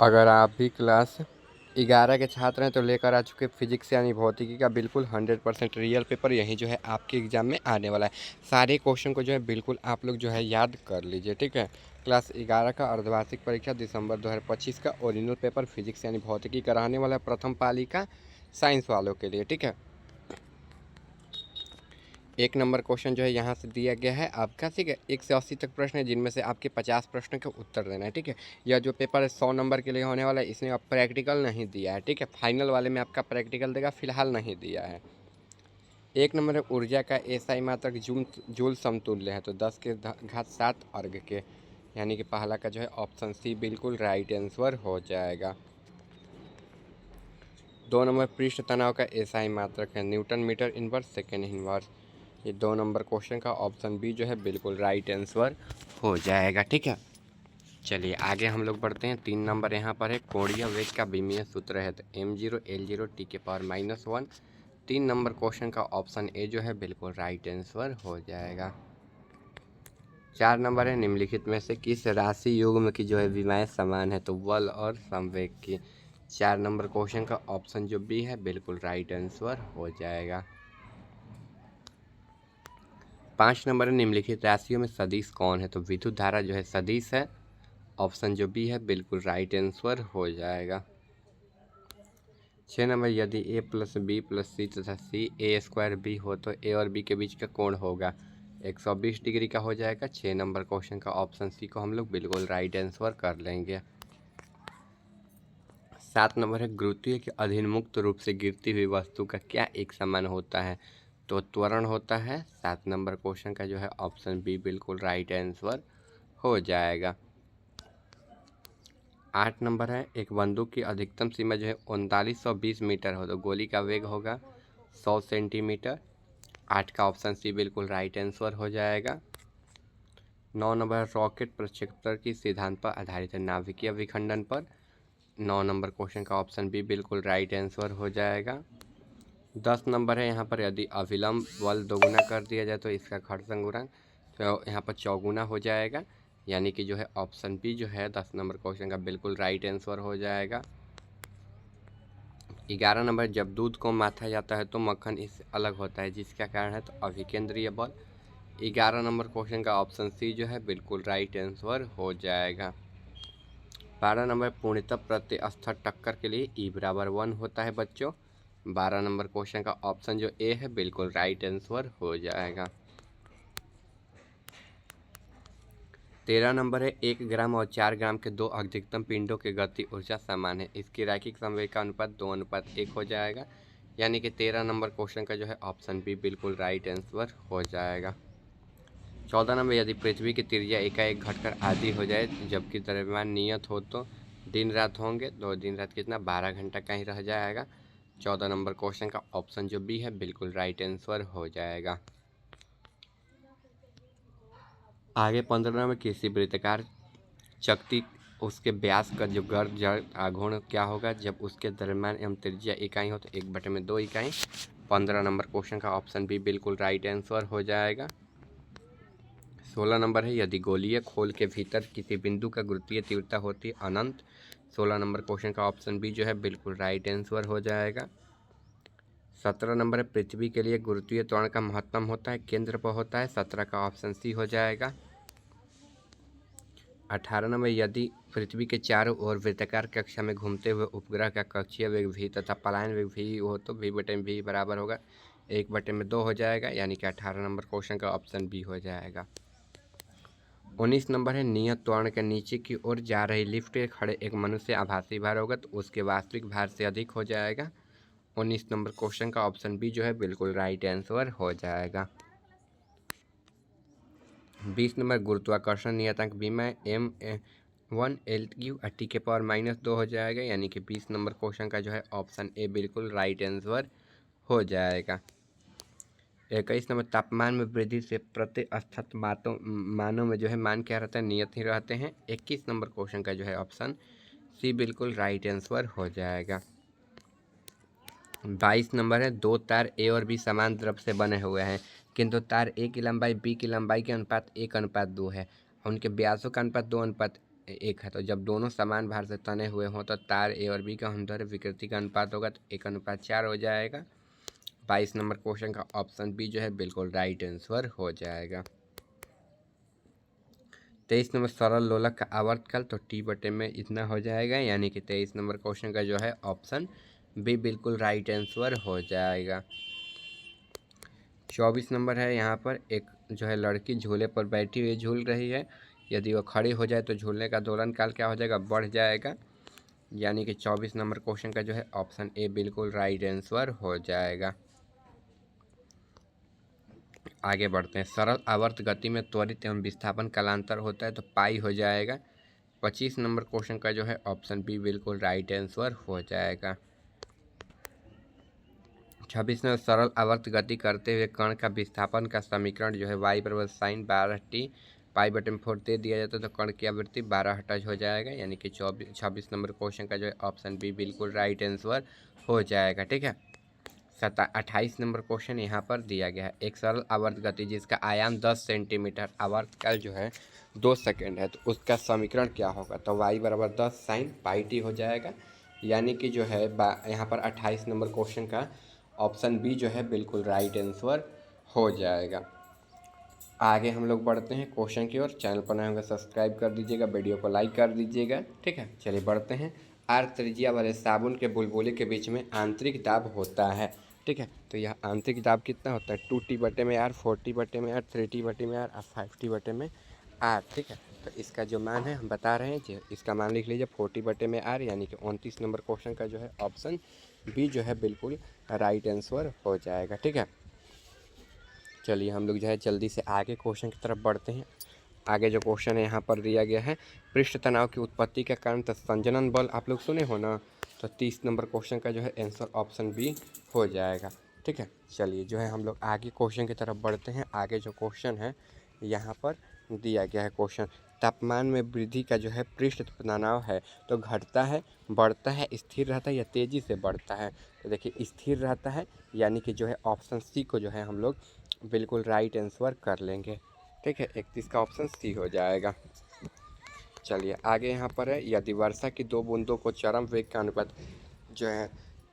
अगर आप भी क्लास 11 के छात्र हैं तो लेकर आ चुके फिजिक्स यानी भौतिकी का बिल्कुल 100% रियल पेपर यही जो है आपके एग्ज़ाम में आने वाला है। सारे क्वेश्चन को जो है बिल्कुल आप लोग जो है याद कर लीजिए, ठीक है। क्लास 11 का अर्धवार्षिक परीक्षा दिसंबर 2025 का ओरिजिनल पेपर फिजिक्स यानी भौतिकी का रहने वाला है, प्रथम पाली का साइंस वालों के लिए, ठीक है। 1 नंबर क्वेश्चन जो है यहाँ से दिया गया है आपका, ठीक है। 1 से 80 तक प्रश्न है जिनमें से आपके 50 प्रश्न के उत्तर देना है, ठीक है। यह जो पेपर है 100 नंबर के लिए होने वाला है, इसने अब प्रैक्टिकल नहीं दिया है, ठीक है। फाइनल वाले में आपका प्रैक्टिकल देगा, फिलहाल नहीं दिया है। 1 नंबर है ऊर्जा का एसआई मात्रक जूल समतुल्य है, तो 10 के घात 7 अर्घ के, यानी कि पहला का जो है ऑप्शन सी बिल्कुल राइट आंसर हो जाएगा। 2 नंबर पृष्ठ तनाव का एसआई मात्रक है newton metre inverse second inverse, ये 2 नंबर क्वेश्चन का ऑप्शन बी जो है बिल्कुल राइट आंसर हो जाएगा, ठीक है। चलिए आगे हम लोग बढ़ते हैं। 3 नंबर यहाँ पर है कोणीय वेग का विमीय सूत्र है, तो m0 l0 t के पावर -1। 3 नंबर क्वेश्चन का ऑप्शन ए जो है बिल्कुल राइट आंसर हो जाएगा। 4 नंबर है निम्नलिखित में से किस राशि युग्म की जो है विमाएँ समान है, तो बल और संवेग की। 4 नंबर क्वेश्चन का ऑप्शन जो बी है बिल्कुल राइट आंसर हो जाएगा। 5 नंबर है निम्नलिखित राशियों में सदिश कौन है, तो विद्युत धारा जो है सदिश है, ऑप्शन जो बी है बिल्कुल राइट आंसर हो जाएगा। 6 नंबर यदि a प्लस बी प्लस सी तथा सी ए स्क्वायर बी हो तो a और b के बीच का कोण होगा 120 डिग्री का हो जाएगा। 6 नंबर क्वेश्चन का ऑप्शन सी को हम लोग बिल्कुल राइट आंसर कर लेंगे। 7 नंबर है गुरुत्वीय के अधीन मुक्त रूप से गिरती हुई वस्तु का क्या एक समान होता है, तो त्वरण होता है। 7 नंबर क्वेश्चन का जो है ऑप्शन बी बिल्कुल राइट आंसर हो जाएगा। 8 नंबर है एक बंदूक की अधिकतम सीमा जो है 3920 मीटर हो तो गोली का वेग होगा 100 सेंटीमीटर। 8 का ऑप्शन सी बिल्कुल राइट आंसर हो जाएगा। 9 नंबर रॉकेट प्रक्षेपण की सिद्धांत पर आधारित है नाभिकीय विखंडन पर। 9 नंबर क्वेश्चन का ऑप्शन बी बिल्कुल राइट आंसर हो जाएगा। 10 नंबर है यहाँ पर यदि अविलंब बल दोगुना कर दिया जाए तो इसका घर्षण गुणांक तो यहाँ पर चौगुना हो जाएगा, यानी कि जो है ऑप्शन बी जो है 10 नंबर क्वेश्चन का बिल्कुल राइट आंसर हो जाएगा। 11 नंबर जब दूध को माथा जाता है तो मक्खन इससे अलग होता है जिसका कारण है, तो अभिकेंद्रीय बल। 11 नंबर क्वेश्चन का ऑप्शन सी जो है बिल्कुल राइट आंसर हो जाएगा। 12 नंबर पूर्णतः प्रत्यस्थ टक्कर के लिए E बराबर 1 होता है बच्चों। 12 नंबर क्वेश्चन का ऑप्शन जो ए है बिल्कुल राइट आंसर हो जाएगा। 13 नंबर है 1 ग्राम और 4 ग्राम के दो अधिकतम पिंडों की गति ऊर्जा समान है, इसकी रैखिक संवेग का अनुपात 2:1 हो जाएगा, यानी कि 13 नंबर क्वेश्चन का जो है ऑप्शन बी बिल्कुल राइट आंसर हो जाएगा। 14 नंबर यदि पृथ्वी की त्रिज्या एकाएक घटकर आधी हो जाए जबकि द्रव्यमान नियत हो तो दिन रात होंगे, तो दिन रात कितना 12 घंटा का ही रह जाएगा। 14 नंबर क्वेश्चन का ऑप्शन जो बी है बिल्कुल राइट आंसर हो जाएगा। आगे 15 में किसी वृत्ताकार चकती उसके व्यास का जो गर्भ जड़ आघूर्ण क्या होगा जब उसके द्रव्यमान एवं त्रिज्या इकाई हो, तो 1/2 इकाई। 15 नंबर क्वेश्चन का ऑप्शन बी बिल्कुल राइट आंसर हो जाएगा। 16 नंबर है यदि गोलीय खोल के भीतर किसी बिंदु का गुरुत्वीय तीव्रता होती है अनंत। 16 नंबर क्वेश्चन का ऑप्शन बी जो है बिल्कुल राइट आंसर हो जाएगा। 17 नंबर है पृथ्वी के लिए गुरुत्वीय त्वरण का महत्तम होता है केंद्र पर होता है। 17 का ऑप्शन सी हो जाएगा। 18 नंबर यदि पृथ्वी के चारों ओर वृत्ताकार कक्षा में घूमते हुए उपग्रह का कक्षीय वेग भी तथा पलायन वेग भी हो तो v/v बराबर होगा 1/2 हो जाएगा, यानी कि 18 नंबर क्वेश्चन का ऑप्शन बी हो जाएगा। 19 नंबर है नियत त्वरण के नीचे की ओर जा रही लिफ्ट में खड़े एक मनुष्य आभासी भार होगा तो उसके वास्तविक भार से अधिक हो जाएगा। 19 नंबर क्वेश्चन का ऑप्शन बी जो है बिल्कुल राइट आंसर हो जाएगा। 20 नंबर गुरुत्वाकर्षण नियतांक विमा m1l³ के पावर -2 हो जाएगा, यानी कि 20 नंबर क्वेश्चन का जो है ऑप्शन ए बिल्कुल राइट आंसर हो जाएगा। 21 नंबर तापमान में वृद्धि से प्रतिस्थापित मानों में जो है मान क्या रहता है नियत ही रहते हैं। 21 नंबर क्वेश्चन का जो है ऑप्शन सी बिल्कुल राइट आंसर हो जाएगा। 22 नंबर है दो तार ए और बी समान द्रव से बने हुए हैं किंतु तार ए की लंबाई बी की लंबाई के अनुपात 1:2 है, उनके व्यासों का अनुपात 1 है। तो जब दोनों समान भार से तने हुए हों तो तार ए और बी का अनुदैर्ध्य विकृति का अनुपात होगा तो 1:4 हो जाएगा। 22 नंबर क्वेश्चन का ऑप्शन बी जो है बिल्कुल राइट आंसर हो जाएगा। 23 नंबर सरल लोलक का आवर्तकाल तो टी बटे में इतना हो जाएगा, यानी कि 23 नंबर क्वेश्चन का जो है ऑप्शन बी बिल्कुल राइट आंसर हो जाएगा। 24 नंबर है, यहाँ पर एक जो है लड़की झूले पर बैठी हुई झूल रही है। यदि वो खड़ी हो जाए तो झूलने का दोलन काल क्या हो जाएगा, बढ़ जाएगा, यानी कि 24 नंबर क्वेश्चन का जो है ऑप्शन ए बिल्कुल राइट आंसर हो जाएगा। आगे बढ़ते हैं। सरल आवर्त गति में त्वरित एवं विस्थापन कालांतर होता है तो पाई हो जाएगा। 25 नंबर क्वेश्चन का जो है ऑप्शन बी बिल्कुल राइट आंसर हो जाएगा। 26 में सरल आवर्त गति करते हुए कण का विस्थापन का समीकरण जो है y बराबर साइन 12t पाई बटे में 4 दे दिया जाता है तो कण की आवृत्ति 12 हर्ट्ज हो जाएगा, यानी कि 26 नंबर क्वेश्चन का जो है ऑप्शन बी बिल्कुल राइट आंसर हो जाएगा। ठीक है। 28 नंबर क्वेश्चन यहाँ पर दिया गया है। एक सरल आवर्त गति जिसका आयाम 10 सेंटीमीटर आवर्तकाल जो है 2 सेकंड है तो उसका समीकरण क्या होगा, तो y बराबर 10 साइन पाई टी हो जाएगा, यानी कि जो है यहाँ पर 28 नंबर क्वेश्चन का ऑप्शन बी जो है बिल्कुल राइट आंसर हो जाएगा। आगे हम लोग बढ़ते हैं क्वेश्चन की ओर। चैनल पर नए होंगे सब्सक्राइब कर दीजिएगा, वीडियो को लाइक कर दीजिएगा। ठीक है, चलिए बढ़ते हैं। आर त्रिज्या वाले साबुन के बुलबुले के बीच में आंतरिक दाब होता है। ठीक है, तो यह आंतरिक दाब कितना होता है, 2t बटे में आर, 4t बटे में आर, 3t बटे में आर और 5t बटे में आर। ठीक है, तो इसका जो मान है हम बता रहे हैं, जो इसका मान लिख लीजिए 40 बटे में आर, यानी कि 29 नंबर क्वेश्चन का जो है ऑप्शन बी जो है बिल्कुल राइट आंसर हो जाएगा। ठीक है, चलिए हम लोग जो है जल्दी से आगे क्वेश्चन की तरफ बढ़ते हैं। आगे जो क्वेश्चन है यहाँ पर दिया गया है, पृष्ठ तनाव की उत्पत्ति का कारण संजनन बल आप लोग सुने हो ना, तो 30 नंबर क्वेश्चन का जो है आंसर ऑप्शन बी हो जाएगा। ठीक है, चलिए जो है हम लोग आगे क्वेश्चन की तरफ बढ़ते हैं। आगे जो क्वेश्चन है यहाँ पर दिया गया है क्वेश्चन, तापमान में वृद्धि का जो है पृष्ठ तनाव है तो घटता है, बढ़ता है, स्थिर रहता है या तेज़ी से बढ़ता है, तो देखिए स्थिर रहता है, यानी कि जो है ऑप्शन सी को जो है हम लोग बिल्कुल राइट आंसर कर लेंगे। ठीक है, 31 का ऑप्शन सी हो जाएगा। चलिए आगे यहाँ पर है, यदि वर्षा की 2 बूंदों को चरम वेग का अनुपात जो है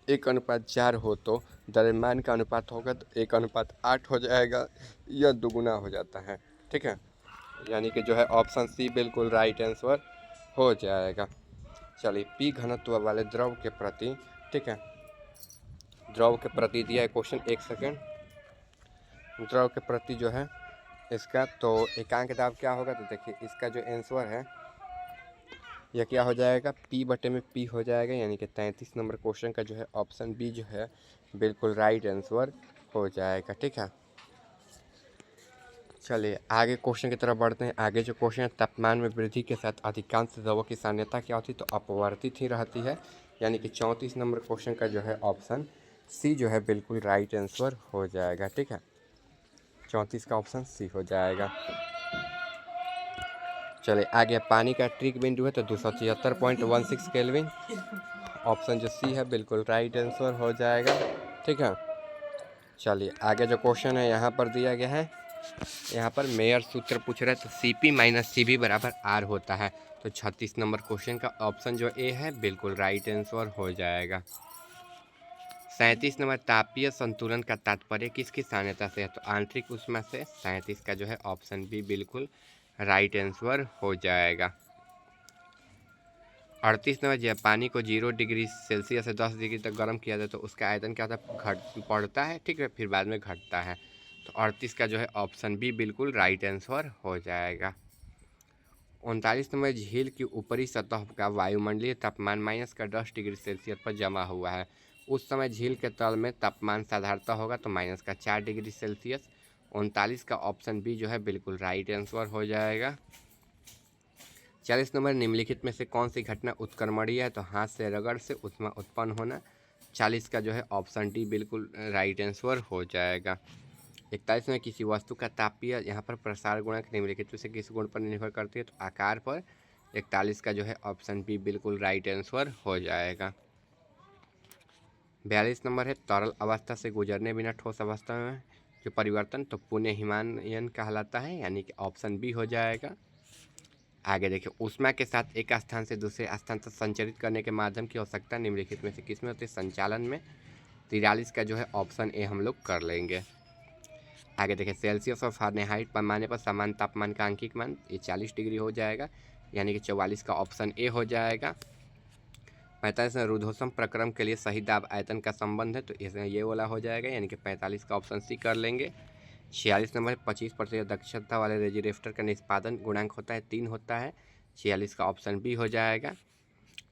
1:4 हो तो द्रव्यमान का अनुपात होगा तो 1:8 हो जाएगा, यह दुगुना हो जाता है। ठीक है, यानी कि जो है ऑप्शन सी बिल्कुल राइट आंसर हो जाएगा। चलिए पी घनत्व वाले द्रव के प्रति, ठीक है, द्रव के प्रति दिया है क्वेश्चन, 1 सेकेंड। द्रव के प्रति जो है इसका तो एकांक दाब क्या होगा, तो देखिए इसका जो आंसर है यह क्या हो जाएगा, पी बटे में पी हो जाएगा, यानी कि 33 नंबर क्वेश्चन का जो है ऑप्शन बी जो है बिल्कुल राइट आंसर हो जाएगा। ठीक है, चलिए आगे क्वेश्चन की तरफ बढ़ते हैं। आगे जो क्वेश्चन है, तापमान में वृद्धि के साथ अधिकांश द्रवों की साम्यता क्या होती है, तो अपवर्तित ही रहती है, यानी कि 34 नंबर क्वेश्चन का जो है ऑप्शन सी जो है बिल्कुल राइट आंसर हो जाएगा। ठीक है, 34 का ऑप्शन सी हो जाएगा। चलिए आगे, पानी का ट्रिक बिंदु है तो 276.16 केल्विन, ऑप्शन जो सी है बिल्कुल राइट आंसर हो जाएगा। ठीक है, चलिए आगे जो क्वेश्चन है यहाँ पर दिया गया है, यहाँ पर मेयर सूत्र पूछ रहा है तो CP - CB बराबर R होता है, तो 36 नंबर क्वेश्चन का ऑप्शन जो ए है बिल्कुल राइट आंसर हो जाएगा। 37 नंबर, तापीय संतुलन का तात्पर्य किसकी सहायता से है, तो आंतरिक ऊष्मा से। 37 का जो है ऑप्शन बी बिल्कुल राइट आंसर हो जाएगा। 38 नंबर, जब पानी को 0 डिग्री सेल्सियस से 10 डिग्री तक गर्म किया जाए तो उसका आयतन क्या होता है, बढ़ता है, ठीक है, फिर बाद में घटता है, तो 38 का जो है ऑप्शन बी बिल्कुल राइट आंसर हो जाएगा। 39 नंबर, झील की ऊपरी सतह का वायुमंडलीय तापमान -10 डिग्री सेल्सियस पर जमा हुआ है, उस समय झील के तल में तापमान साधारणतः होगा तो -4 डिग्री सेल्सियस। 39 का ऑप्शन बी जो है बिल्कुल राइट आंसर हो जाएगा। 40 नंबर, निम्नलिखित में से कौन सी घटना उत्क्रमणीय है, तो हाथ से रगड़ से ऊष्मा उत्पन्न होना। 40 का जो है ऑप्शन डी बिल्कुल राइट आंसर हो जाएगा। 41 में, किसी वस्तु का तापीय यहाँ पर प्रसार गुणक निम्नलिखित में से किस गुण पर निर्भर करती है, तो आकार पर। 41 का जो है ऑप्शन बी बिल्कुल राइट आंसर हो जाएगा। 42 नंबर है, तरल अवस्था से गुजरने बिना ठोस अवस्था में जो परिवर्तन तो पुनः हिमायन कहलाता है, यानी कि ऑप्शन बी हो जाएगा। आगे देखिए, ऊष्मा के साथ एक स्थान से दूसरे स्थान तक संचरित करने के माध्यम की आवश्यकता निम्नलिखित में से किस में होती है? संचालन में। 43 का जो है ऑप्शन ए हम लोग कर लेंगे। आगे देखिए, सेल्सियस और फारेनहाइट पैमाने पर समान तापमान का आंशिक मान ये 40 डिग्री हो जाएगा, यानी कि 44 का ऑप्शन ए हो जाएगा। 45 में रुद्धोष्म प्रक्रम के लिए सही दाब आयतन का संबंध है, तो इसमें ये वाला हो जाएगा, यानी कि 45 का ऑप्शन सी कर लेंगे। 46 नंबर 25% दक्षता वाले रेजिस्टर का निष्पादन गुणांक होता है 3 होता है, 46 का ऑप्शन बी हो जाएगा।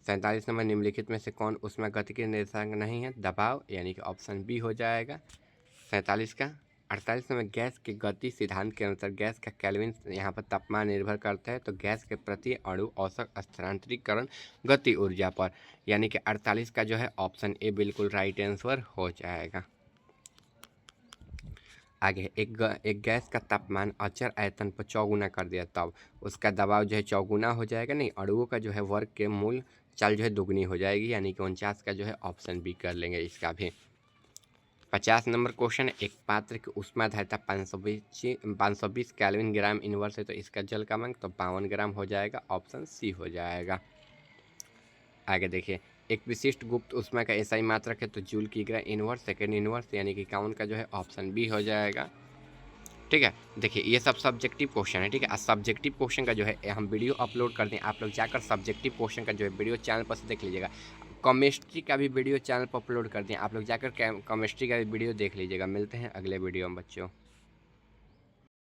47 नंबर निम्नलिखित में से कौन ऊष्मागतिकी निर्देशांक नहीं है? दबाव, यानी कि ऑप्शन बी हो जाएगा 47 का। 48 नंबर गैस की गति सिद्धांत के अनुसार गैस का केल्विन यहाँ पर तापमान निर्भर करता है, तो गैस के प्रति अणु औसत स्थानांतरीकरण गति ऊर्जा पर, यानी कि 48 का जो है ऑप्शन ए बिल्कुल राइट आंसर हो जाएगा। आगे एक गैस का तापमान अचर आयतन पर चौगुना कर दिया तब उसका दबाव जो है चौगुना हो जाएगा, नहीं अणुओं का जो है वर्ग के मूल चाल जो है दुगनी हो जाएगी, यानी कि 49 का जो है ऑप्शन बी कर लेंगे इसका भी। 50 नंबर क्वेश्चन, एक पात्र की ऊष्मा धारिता 520 केल्विन ग्राम इनवर्स है, तो इसका जल का मान तो 52 ग्राम हो जाएगा, ऑप्शन सी हो जाएगा। आगे देखिए, एक विशिष्ट गुप्त ऊष्मा का एसआई मात्रक है, तो जूल किग्रा इनवर्स सेकेंड इनवर्स, यानी कि 51 का जो है ऑप्शन बी हो जाएगा। ठीक है, देखिए ये सब सब्जेक्टिव क्वेश्चन है। ठीक है, सब्जेक्टिव क्वेश्चन का जो है हम वीडियो अपलोड कर दें, आप लोग जाकर सब्जेक्टिव क्वेश्चन का जो है वीडियो चैनल पर से देख लीजिएगा। केमिस्ट्री का भी वीडियो चैनल पर अपलोड कर दें, आप लोग जाकर केमिस्ट्री का भी वीडियो देख लीजिएगा। मिलते हैं अगले वीडियो में बच्चों।